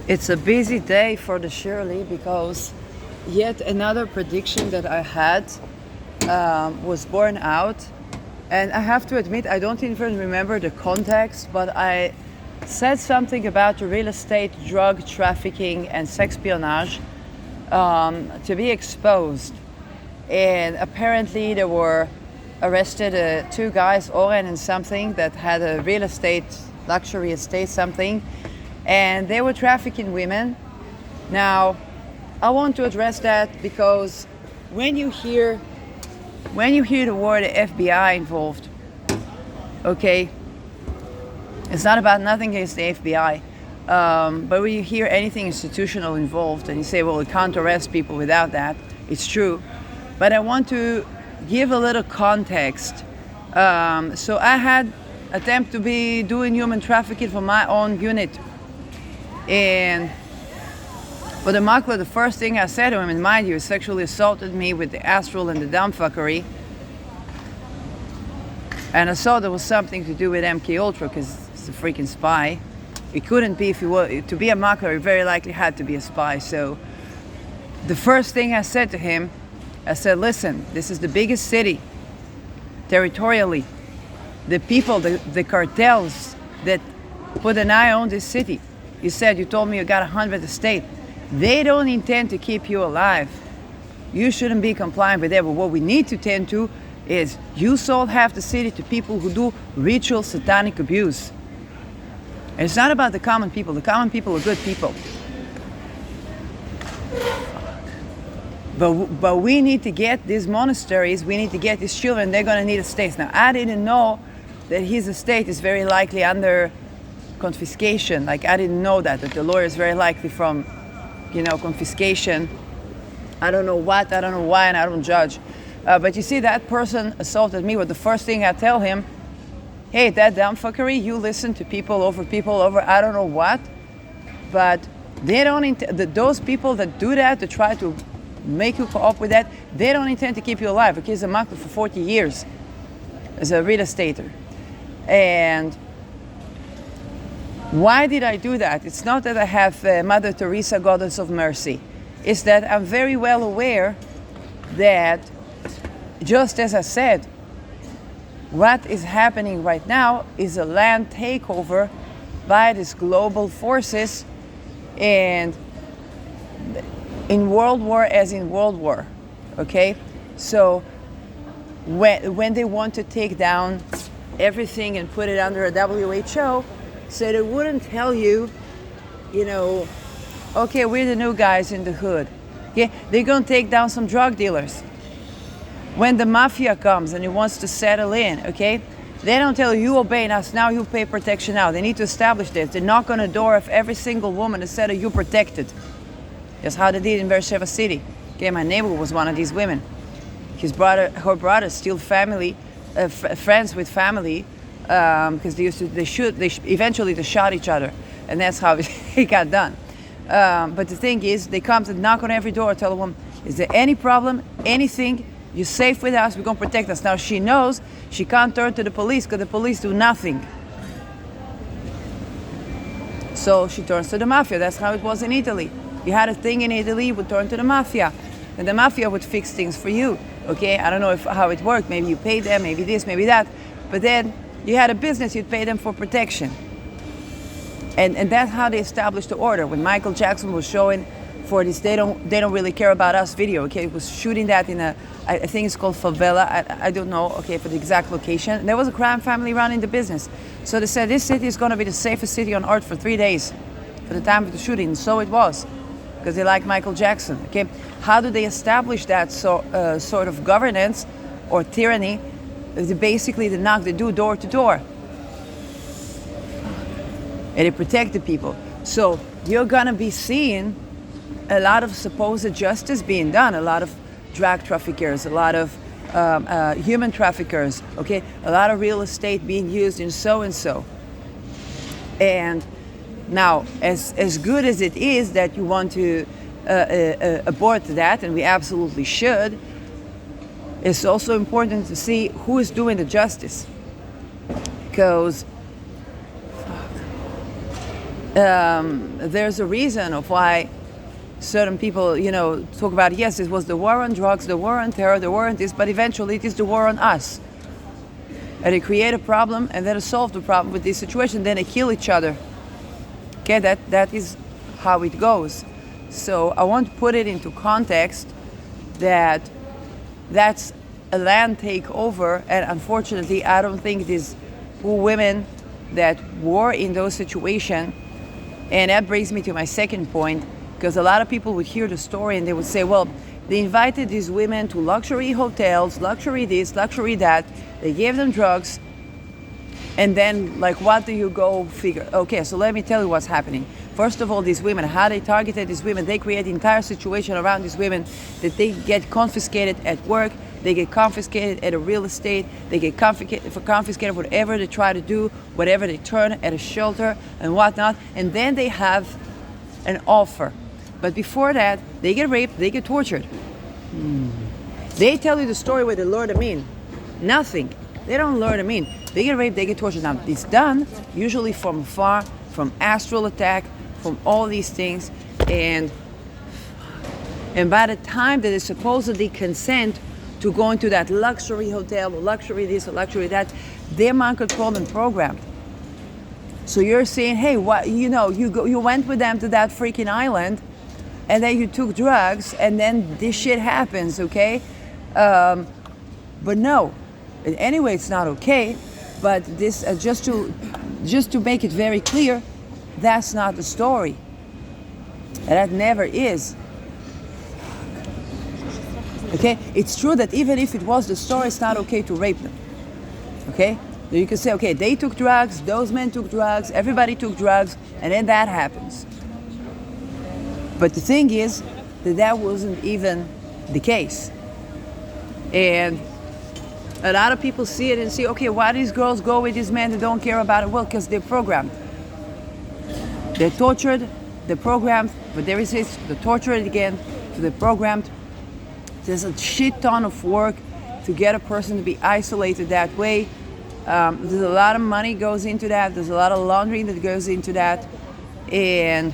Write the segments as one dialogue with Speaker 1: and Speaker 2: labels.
Speaker 1: It's a busy day for the Shirley because yet another prediction that I had was borne out. And I have to admit, I don't even remember the context, but I said something about the real estate, drug trafficking, and sexpionage to be exposed. And apparently there were arrested two guys, Oren and something, that had a real estate, luxury estate something, and they were trafficking women. Now, I want to address that because when you hear the word FBI involved, okay, it's not about nothing against the FBI, but when you hear anything institutional involved and you say, well, we can't arrest people without that, it's true. But I want to give a little context. So I had attempt to be doing human trafficking for my own unit. And for the makler, the first thing I said to him, and mind you, he sexually assaulted me with the astral and the dumbfuckery. And I saw there was something to do with MK Ultra because it's a freaking spy. It couldn't be if he were to be a makler. He very likely had to be a spy. So the first thing I said to him, I said, listen, this is the biggest city territorially. The people, the cartels that put an eye on this city. You told me you got 100 estates. They don't intend to keep you alive. You shouldn't be compliant with that. But what we need to tend to is you sold half the city to people who do ritual satanic abuse. And it's not about the common people. The common people are good people. But we need to get these monasteries, we need to get these children, they're going to need estates. Now, I didn't know that his estate is very likely under confiscation. Like, I didn't know that the lawyer is very likely from, confiscation. I don't know what, I don't know why, and I don't judge. But you see, that person assaulted me with the first thing I tell him, hey, that dumbfuckery, you listen to people over, I don't know what. But they don't, those people that do that, to try to make you co op with that, they don't intend to keep you alive. Okay, he's a makler for 40 years as a real estater. And why did I do that? It's not that I have Mother Teresa, Goddess of Mercy. It's that I'm very well aware that, just as I said, what is happening right now is a land takeover by these global forces, and in World War as in World War, okay? So when they want to take down everything and put it under a WHO, so they wouldn't tell you, okay, we're the new guys in the hood. Okay, they're gonna take down some drug dealers. When the mafia comes and he wants to settle in, okay, they don't tell you obey us now, you pay protection now. They need to establish this. They knock on the door of every single woman and say, you protected. That's how they did in Beersheba City. Okay, my neighbor was one of these women. Her brother steal family, friends with family, because eventually they shot each other, and that's how it got done. But the thing is, they come to knock on every door, tell a woman, is there any problem, anything, you're safe with us, we're going to protect us. Now she knows she can't turn to the police because the police do nothing. So she turns to the mafia. That's how it was in Italy. You had a thing in Italy, you would turn to the mafia, and the mafia would fix things for you. Okay, I don't know how it worked. Maybe you paid them, maybe this, maybe that, but then you had a business, you'd pay them for protection. And that's how they established the order. When Michael Jackson was showing for this they don't really care about us video, okay, it was shooting that in I think it's called favela, I don't know, okay, for the exact location. There was a crime family running the business. So they said this city is going to be the safest city on earth for 3 days for the time of the shooting. And so it was, because they like Michael Jackson, okay. How do they establish that sort of governance or tyranny? They knock the door to door. And they protect the people. So you're gonna be seeing a lot of supposed justice being done, a lot of drug traffickers, a lot of human traffickers, okay, a lot of real estate being used in so-and-so. And now, as good as it is that you want to abort that, and we absolutely should, it's also important to see who is doing the justice. Because there's a reason of why certain people, talk about, yes, it was the war on drugs, the war on terror, the war on this, but eventually it is the war on us. And they create a problem, and then they solve the problem with this situation, then they kill each other. Okay, that is how it goes. So I want to put it into context that that's a land takeover, and unfortunately I don't think these poor women that were in those situations, and that brings me to my second point, because a lot of people would hear the story and they would say, well, they invited these women to luxury hotels, luxury this, luxury that, they gave them drugs, and then, like, what do you go figure? Okay, so let me tell you what's happening. First of all, these women, how they targeted these women, they create the entire situation around these women that they get confiscated at work, they get confiscated at a real estate, they get confiscated whatever they try to do, whatever they turn at a shelter and whatnot, and then they have an offer. But before that, they get raped, they get tortured. They tell you the story where they lure them in. Nothing. They don't lure them in. They get raped, they get tortured. Now, it's done usually from afar, from astral attack, from all these things. And by the time that they supposedly consent to go into that luxury hotel, or luxury this, or luxury that, they're mind controlled and programmed. So you're saying, hey, what, you went with them to that freaking island, and then you took drugs, and then this shit happens, okay? But no. And anyway, it's not okay. But this, just to make it very clear, that's not the story. And that never is. Okay? It's true that even if it was the story, it's not okay to rape them. Okay? So you can say, okay, they took drugs, those men took drugs, everybody took drugs, and then that happens. But the thing is that wasn't even the case. And a lot of people see it and say, okay, why these girls go with these men that don't care about it? Well, because they're programmed. They're tortured, they're programmed, but there is this, they're tortured again, so they're programmed. There's a shit ton of work to get a person to be isolated that way. There's a lot of money goes into that. There's a lot of laundry that goes into that. And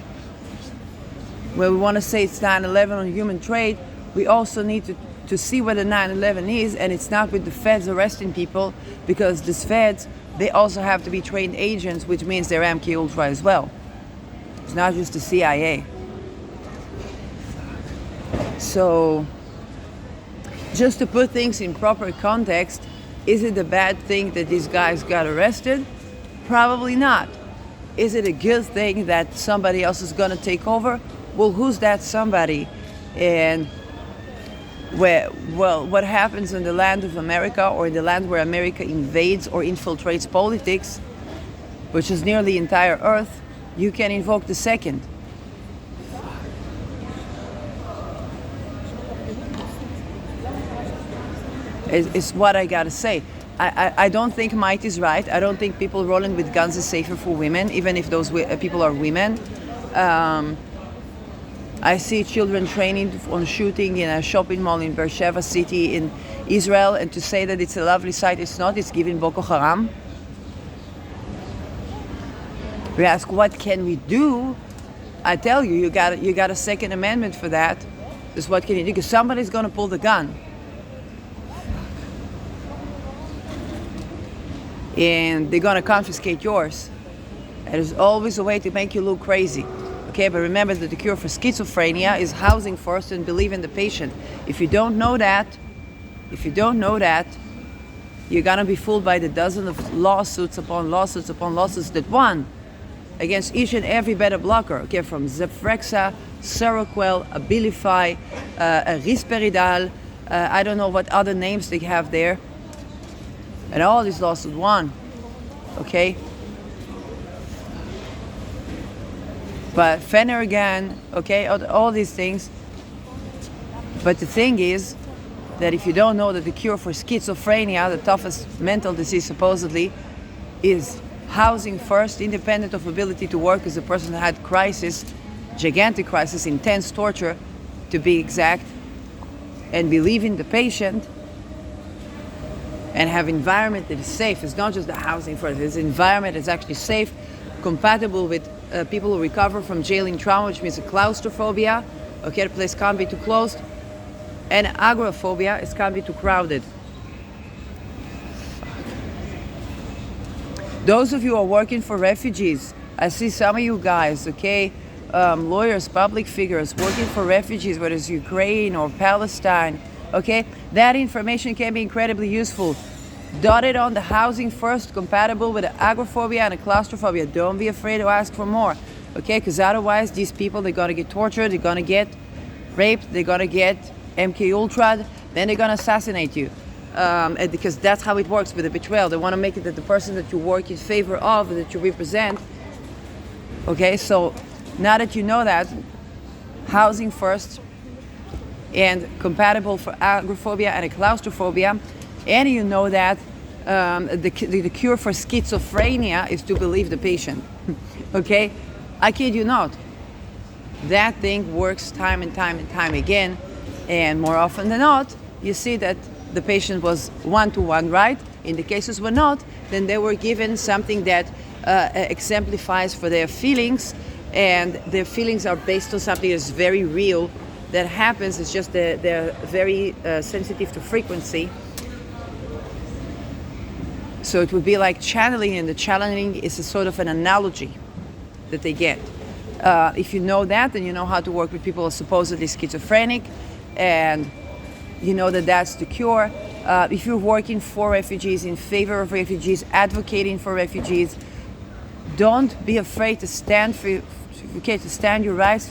Speaker 1: when we want to say it's 9/11 on human trade, we also need to see what the 9/11 is, and it's not with the feds arresting people, because these feds, they also have to be trained agents, which means they're MK Ultra as well. It's not just the CIA. So, just to put things in proper context, is it a bad thing that these guys got arrested? Probably not. Is it a good thing that somebody else is going to take over? Well, who's that somebody? And what happens in the land of America, or in the land where America invades or infiltrates politics, which is nearly the entire earth, you can invoke the second. It's what I gotta say. I don't think might is right. I don't think people rolling with guns is safer for women, even if those people are women. I see children training on shooting in a shopping mall in Beersheba city in Israel, and to say that it's a lovely sight, it's not. It's giving Boko Haram. We ask, what can we do? I tell you, you got a Second Amendment for that. Just what can you do? Because somebody's going to pull the gun. And they're going to confiscate yours. And there's always a way to make you look crazy. Okay, but remember that the cure for schizophrenia is housing first and believe in the patient. If you don't know that, you're going to be fooled by the dozen of lawsuits upon lawsuits upon lawsuits that won against each and every beta blocker, okay, from Zephrexia, Seroquel, Abilify, Risperidal, I don't know what other names they have there. And all these lawsuits won, okay? But Phenergan, okay, all these things. But the thing is that if you don't know that the cure for schizophrenia, the toughest mental disease supposedly, is housing first, independent of ability to work, as a person had crisis, gigantic crisis, intense torture, to be exact, and believe in the patient, and have environment that is safe. It's not just the housing first, it's environment that's actually safe, compatible with people who recover from jailing trauma, which means claustrophobia. Okay, the place can't be too closed. And agoraphobia, it can't be too crowded. Those of you who are working for refugees, I see some of you guys, okay, lawyers, public figures working for refugees, whether it's Ukraine or Palestine, okay, that information can be incredibly useful. Dot it on the housing first, compatible with the agoraphobia and the claustrophobia. Don't be afraid to ask for more, okay, because otherwise these people, they're going to get tortured, they're going to get raped, they're going to get MK Ultra'd, then they're going to assassinate you. And because that's how it works with the betrayal. They want to make it that the person that you work in favor of, that you represent. Okay, so now that you know that, housing first and compatible for agoraphobia and claustrophobia, and you know that the cure for schizophrenia is to believe the patient. Okay, I kid you not. That thing works time and time and time again, and more often than not, you see that the patient was one-to-one, right? In the cases were not, then they were given something that exemplifies for their feelings, and their feelings are based on something that's very real that happens. It's just they're very sensitive to frequency. So it would be like channeling, and the channeling is a sort of an analogy that they get. If you know that, then you know how to work with people who are supposedly schizophrenic, and you know that that's the cure. If you're working for refugees, in favor of refugees, advocating for refugees, don't be afraid to stand to stand your rights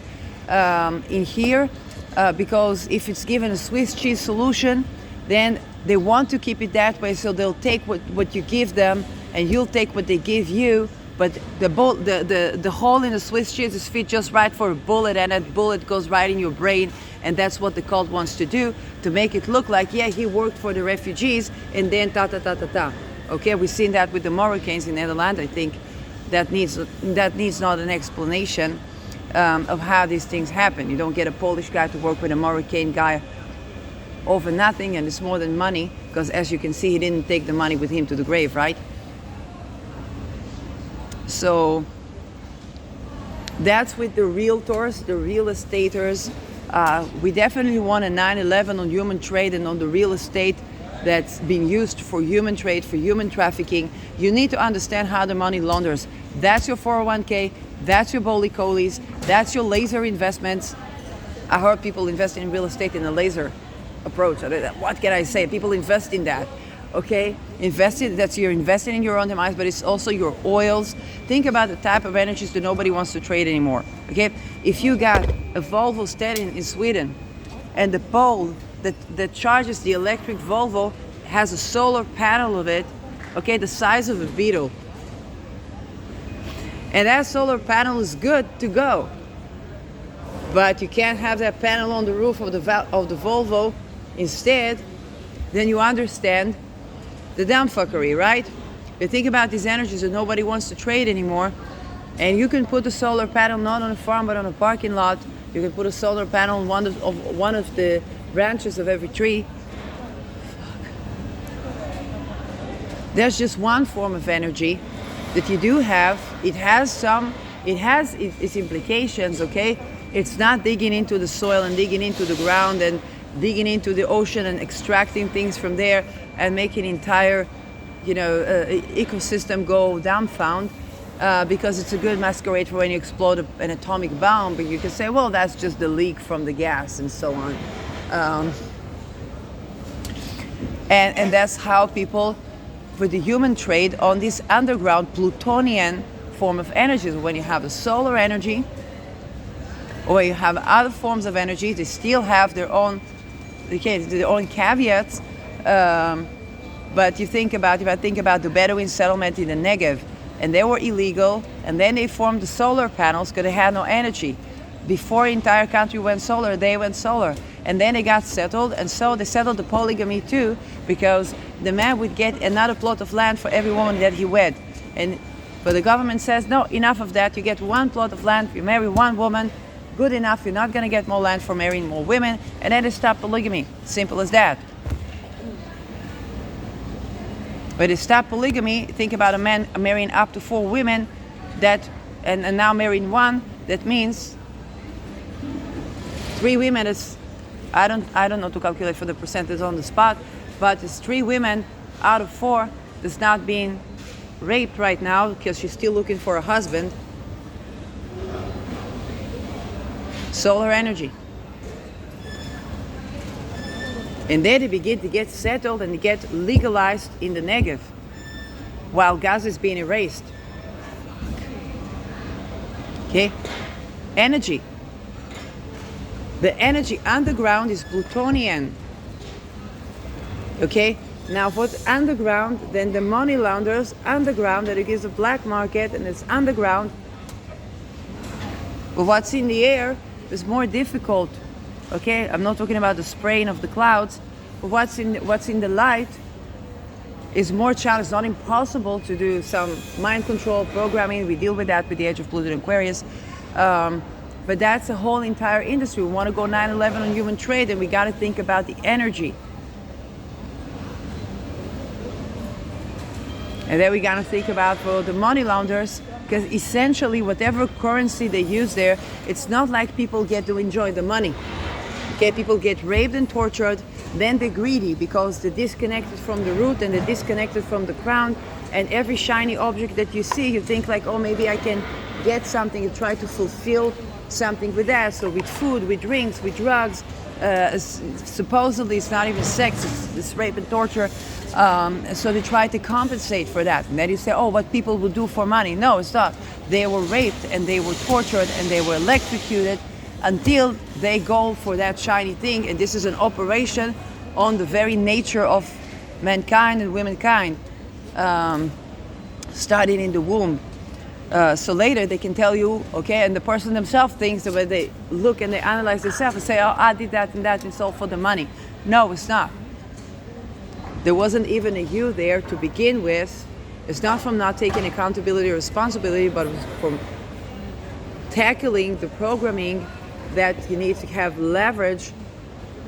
Speaker 1: in here, because if it's given a Swiss cheese solution, then they want to keep it that way, so they'll take what you give them, and you'll take what they give you. But the hole in the Swiss cheese is fit just right for a bullet, and that bullet goes right in your brain. And that's what the cult wants to do, to make it look like, yeah, he worked for the refugees, and then ta-ta-ta-ta-ta. Okay, we've seen that with the Moroccans in Netherlands. I think that needs not an explanation of how these things happen. You don't get a Polish guy to work with a Moroccan guy over nothing, and it's more than money, because as you can see, he didn't take the money with him to the grave, right? So that's with the realtors, the real estaters. We definitely want a 9/11 on human trade and on the real estate that's being used for human trade, for human trafficking. You need to understand how the money launders. That's your 401k, that's your Boly-Colies, that's your laser investments. I heard people invest in real estate in a laser approach. What can I say? People invest in that. Okay, you're investing in your own demise, but it's also your oils. Think about the type of energies that nobody wants to trade anymore. Okay, if you got a Volvo standing in Sweden, and the pole that charges the electric Volvo has a solar panel of it, okay, the size of a beetle, and that solar panel is good to go, but you can't have that panel on the roof of the Volvo instead, then you understand the dumb fuckery, right? You think about these energies that nobody wants to trade anymore, and you can put a solar panel not on a farm but on a parking lot. You can put a solar panel on one of the branches of every tree. There's just one form of energy that you do have. It has its implications, okay? It's not digging into the soil and digging into the ground and digging into the ocean and extracting things from there and making entire, ecosystem go dumbfound, because it's a good masquerade for when you explode an atomic bomb. But you can say, well, that's just the leak from the gas and so on. And that's how people, for the human trade on this underground plutonian form of energies, when you have the solar energy or you have other forms of energy, they still have their own caveats. But if I think about the Bedouin settlement in the Negev, and they were illegal, and then they formed the solar panels because they had no energy. Before the entire country went solar, they went solar. And then they got settled, and so they settled the polygamy too, because the man would get another plot of land for every woman that he wed. But the government says, no, enough of that. You get one plot of land, you marry one woman, good enough, you're not going to get more land for marrying more women, and then they stop polygamy. Simple as that. But they stop polygamy, think about a man marrying up to 4 women, that and now marrying one, that means 3 women is, I don't know to calculate for the percentage on the spot, but it's 3 women out of 4 that's not being raped right now because she's still looking for a husband. Solar energy. And then they begin to get settled and get legalized in the Negev while Gaza is being erased. Okay? Energy. The energy underground is plutonian. Okay? Now, what's underground, then the money launderers underground, that it gives a black market and it's underground. But what's in the air is more difficult. Okay? I'm not talking about the spraying of the clouds, but what's in the light is more challenging. It's not impossible to do some mind control programming. We deal with that with the Age of Pluto and Aquarius. But that's a whole entire industry. We want to go 9/11 on human trade, and we got to think about the energy. And then we got to think about for the money launderers, because essentially whatever currency they use there, it's not like people get to enjoy the money. Okay, people get raped and tortured, then they're greedy because they're disconnected from the root and they're disconnected from the crown, and every shiny object that you see, you think like, oh, maybe I can get something, you try to fulfill something with that. So with food, with drinks, with drugs, supposedly it's not even sex, it's rape and torture. So they try to compensate for that. And then you say, oh, what people will do for money. No, it's not. They were raped and they were tortured and they were electrocuted until they go for that shiny thing. And this is an operation on the very nature of mankind and womankind, starting in the womb. So later they can tell you, okay, and the person themselves thinks that when they look and they analyze themselves and say, oh, I did that and that, it's all for the money. No, it's not. There wasn't even a you there to begin with. It's not from not taking accountability or responsibility, but from tackling the programming that you need to have leverage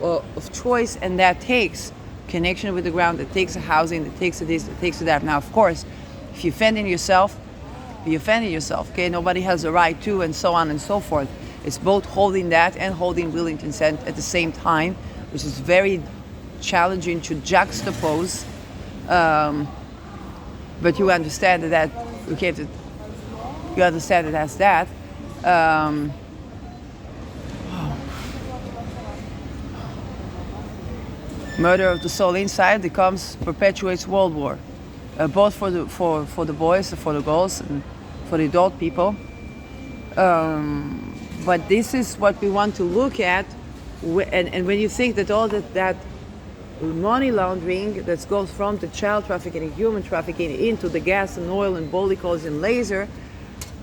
Speaker 1: of choice, and that takes connection with the ground, that takes a housing, that takes a this, that takes a that. Now, of course, if you offended yourself, you offended yourself, okay? Nobody has a right to, and so on and so forth. It's both holding that and holding will and consent at the same time, which is very challenging to juxtapose. But you understand that, okay, you understand it as that. Murder of the soul inside perpetuates world war, both for the boys, for the girls, and for the adult people. But this is what we want to look at, and when you think that all that money laundering that goes from the child trafficking and human trafficking into the gas and oil and bolicles and laser,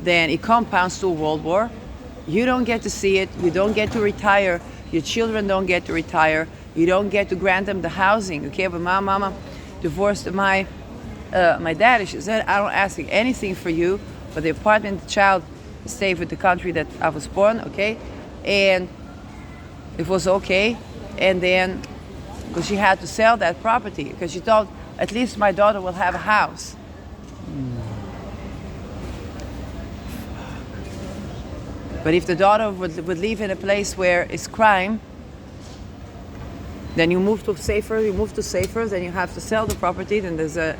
Speaker 1: then it compounds to a world war. You don't get to see it. You don't get to retire. Your children don't get to retire. You don't get to grant them the housing. Okay, but my mama divorced my dad. She said, I don't ask anything for you, but the apartment, the child stayed with the country that I was born, okay? And it was okay. And then, because she had to sell that property, because she thought, at least my daughter will have a house. But if the daughter would live in a place where it's crime, then you move to safer, then you have to sell the property, then there's an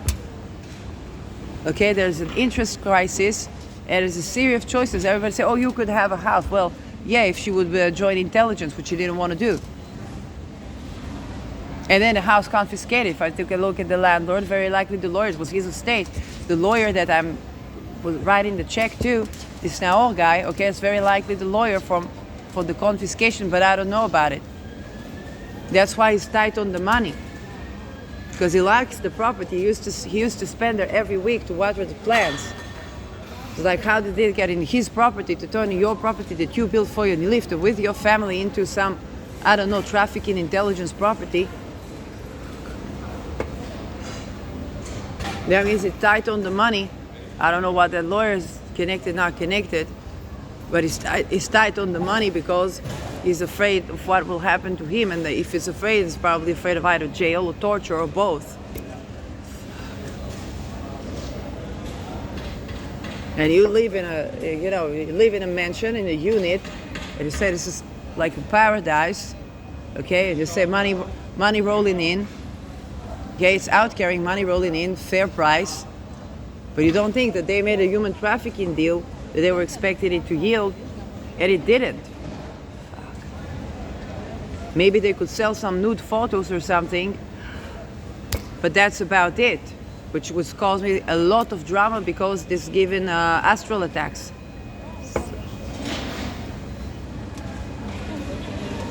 Speaker 1: interest crisis, and there's a series of choices. Everybody say, oh, you could have a house. Well, yeah, if she would join intelligence, which she didn't want to do. And then the house confiscated. If I took a look at the landlord, very likely the lawyer, it was his estate. The lawyer that was writing the check to, this Naor guy, okay, it's very likely the lawyer for the confiscation, but I don't know about it. That's why he's tight on the money, because he likes the property. He used to spend there every week to water the plants. It's like, how did they get in his property to turn your property that you built for you and lived with your family into some, I don't know, trafficking intelligence property? That means it's tight on the money. I don't know what that lawyer is connected, not connected, but he's tight on the money because he's afraid of what will happen to him. And if he's afraid, he's probably afraid of either jail or torture or both. and you live in you live in a mansion, in a unit, and you say this is like a paradise, okay, and you say money rolling in, okay, it's out carrying, money rolling in, fair price, but you don't think that they made a human trafficking deal that they were expecting it to yield, and it didn't. Maybe they could sell some nude photos or something, but that's about it, which was caused me a lot of drama because this given astral attacks.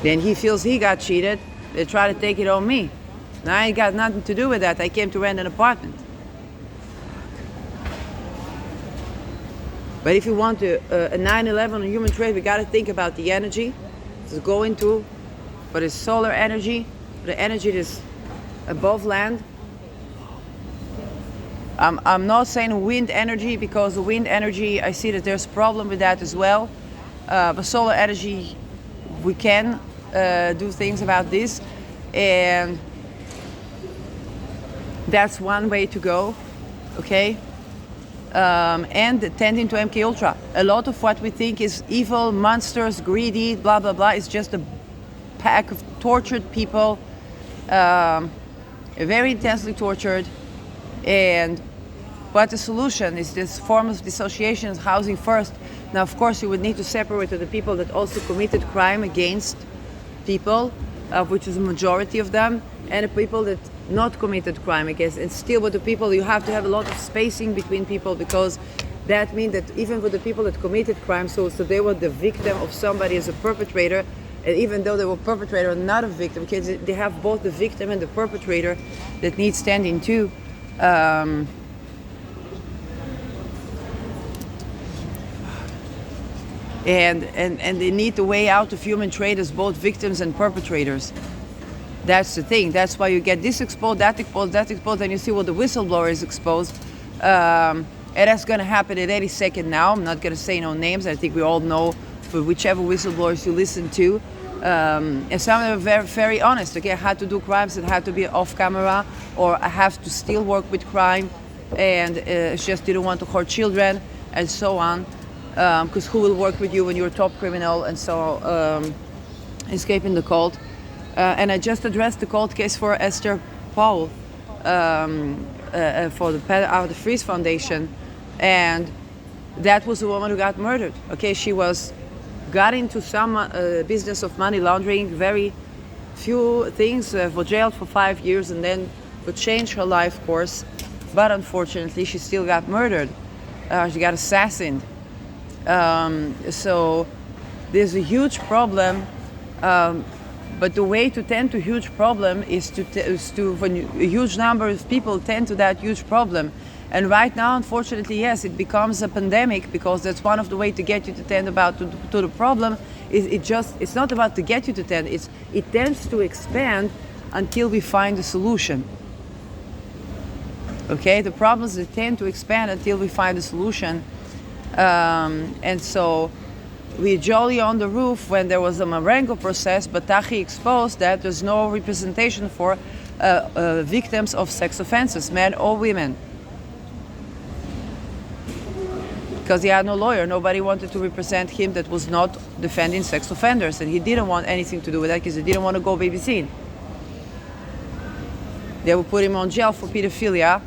Speaker 1: Then he feels he got cheated. They try to take it on me. Now I ain't got nothing to do with that. I came to rent an apartment. But if you want to, a 9/11 on human trade, we got to think about the energy it's going to, but it's solar energy, the energy that's above land. I'm not saying wind energy, because the wind energy, I see that there's a problem with that as well. But solar energy, we can do things about this, and that's one way to go, okay? And tending to MK Ultra. A lot of what we think is evil, monsters, greedy, blah blah blah, is just a pack of tortured people, very intensely tortured. And but the solution is this form of dissociation, housing first. Now, of course, you would need to separate the people that also committed crime against people, which is a majority of them, and the people that not committed crime against. And still, with the people, you have to have a lot of spacing between people, because that means that even with the people that committed crime, so they were the victim of somebody as a perpetrator, and even though they were perpetrator, not a victim, because they have both the victim and the perpetrator that need standing too. And they need the way out of human trade as both victims and perpetrators. That's the thing. That's why you get this exposed, that exposed, and you see what the whistleblower is exposed. And that's going to happen at any second now. I'm not going to say no names. I think we all know for whichever whistleblowers you listen to. And some of them are very, very honest. Okay, I had to do crimes that had to be off camera, or I have to still work with crime, and just didn't want to hurt children, and so on. Because who will work with you when you're a top criminal, and so escaping the cult. And I just addressed the cold case for Esther Paul for the Freeze Foundation, and that was the woman who got murdered. Okay, she got into some business of money laundering, very few things, was jailed for 5 years, and then would change her life course. But unfortunately, she still got murdered. She got assassinated. So there's a huge problem. But the way to tend to huge problem is to when a huge number of people tend to that huge problem. And right now, unfortunately, yes, it becomes a pandemic, because that's one of the ways to get you to tend to the problem. It's not about to get you to tend. It tends to expand until we find a solution. Okay, the problems that tend to expand until we find a solution. And so we jolly on the roof when there was a Marengo process, but Tahi exposed that there's no representation for victims of sex offenses, men or women. Because he had no lawyer, nobody wanted to represent him that was not defending sex offenders, and he didn't want anything to do with that because he didn't want to go babysitting. They would put him on jail for pedophilia,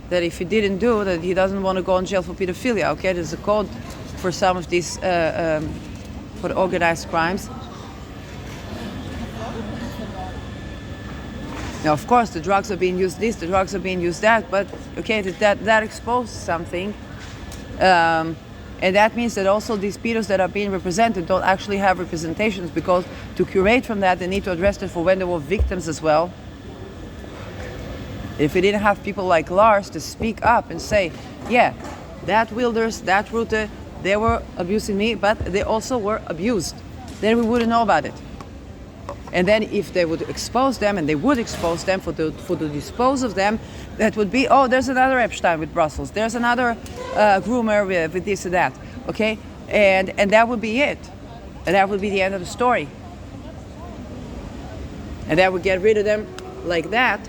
Speaker 1: that if he didn't do that, he doesn't want to go in jail for pedophilia. Okay, there's a code for some of these for organized crimes. Now, of course, the drugs are being used this, the drugs are being used that, but okay, that exposes something. And that means that also these pedos that are being represented don't actually have representations, because to curate from that, they need to address it for when they were victims as well. If we didn't have people like Lars to speak up and say, yeah, that Wilders, that Rutte, they were abusing me, but they also were abused, then we wouldn't know about it. And then if they would expose them, and they would expose them for the dispose of them, that would be, oh, there's another Epstein with Brussels, there's another groomer with this and that, okay? And that would be it. And that would be the end of the story. And that would get rid of them like that,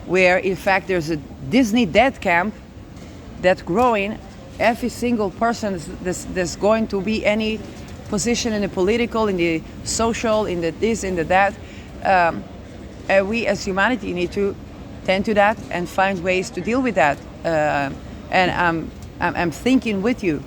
Speaker 1: where in fact there's a Disney death camp that's growing every single person that's going to be any position in the political, in the social, in the this, in the that. We as humanity need to tend to that and find ways to deal with that. And I'm thinking with you.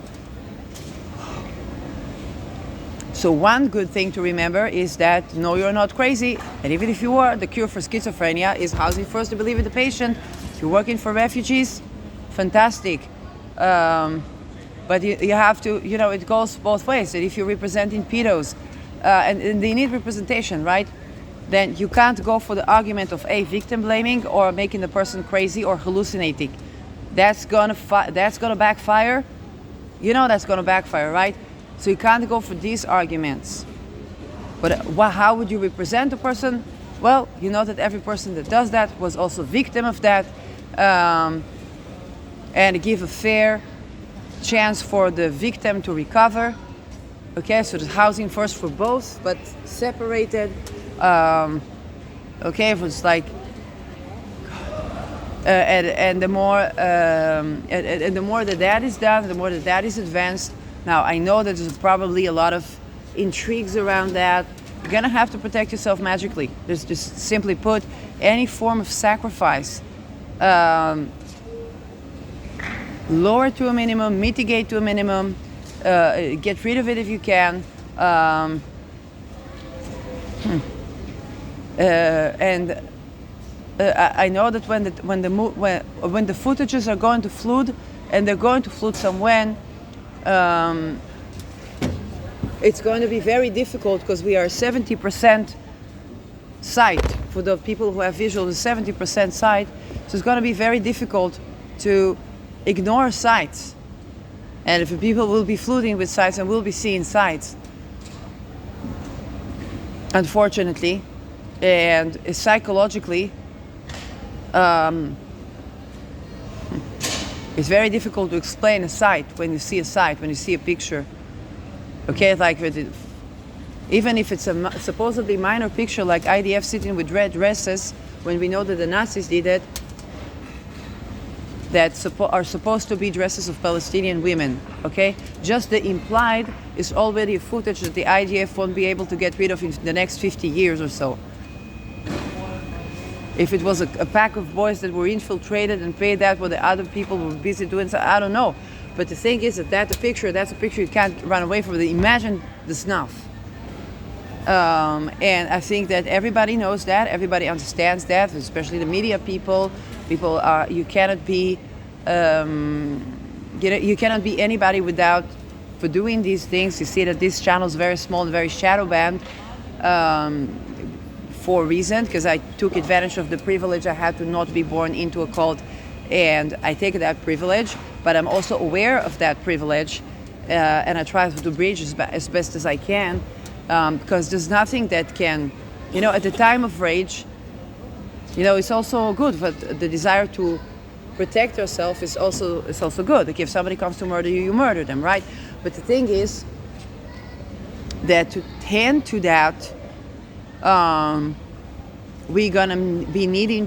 Speaker 1: So one good thing to remember is that no, you're not crazy. And even if you are, the cure for schizophrenia is housing first to believe in the patient. If you're working for refugees, fantastic. But you have to, it goes both ways. That if you're representing pedos, and they need representation, right? Then you can't go for the argument of victim blaming or making the person crazy or hallucinating. That's gonna backfire. That's gonna backfire, right? So you can't go for these arguments. But how would you represent a person? Well, you know that every person that does that was also victim of that, and give a fair chance for the victim to recover. Okay, so the housing first for both, but separated. Okay, if it's like, and the more that is done, the more that is advanced. Now I know that there's probably a lot of intrigues around that. You're gonna have to protect yourself magically. There's just simply put, any form of sacrifice. Lower it to a minimum, mitigate to a minimum, get rid of it if you can. And I know that when the footages are going to flood, and they're going to flood somewhere, it's going to be very difficult because we are 70% sight. For the people who have visual, the 70% sight. So it's going to be very difficult to ignore sights. And if people will be flooding with sights and will be seeing sights, unfortunately, and psychologically, it's very difficult to explain a sight when you see a sight, when you see a picture. Okay, like even if it's a supposedly minor picture, like IDF sitting with red dresses, when we know that the Nazis did it, that are supposed to be dresses of Palestinian women. Okay, just the implied is already a footage that the IDF won't be able to get rid of in the next 50 years or so. If it was a pack of boys that were infiltrated and paid that what the other people were busy doing, so I don't know. But the thing is that's a picture you can't run away from. Imagine the snuff. And I think that everybody knows that, everybody understands that, especially the media people. You cannot be anybody for doing these things. You see that this channel is very small, very shadow banned. For a reason, because I took advantage of the privilege I had to not be born into a cult, and I take that privilege, but I'm also aware of that privilege, and I try to bridge as best as I can, because there's nothing that can, at the time of rage, it's also good, but the desire to protect yourself is also good. Like if somebody comes to murder you, you murder them, right? But the thing is that to tend to that, we're gonna be needing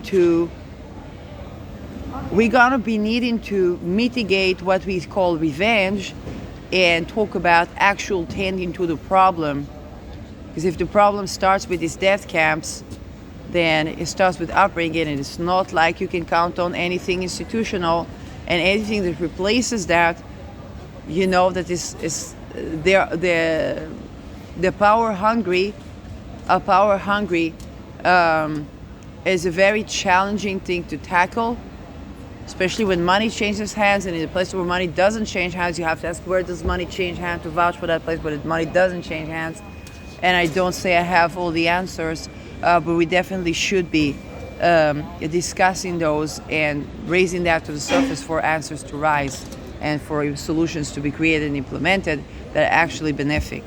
Speaker 1: to mitigate what we call revenge and talk about actual tending to the problem. Because if the problem starts with these death camps, then it starts with upbringing, and it's not like you can count on anything institutional, and anything that replaces that, that they're power hungry. Power hungry is a very challenging thing to tackle, especially when money changes hands. And in a place where money doesn't change hands, you have to ask, where does money change hands, to vouch for that place where money doesn't change hands. And I don't say I have all the answers, but we definitely should be discussing those and raising that to the surface for answers to rise and for solutions to be created and implemented that are actually benefic.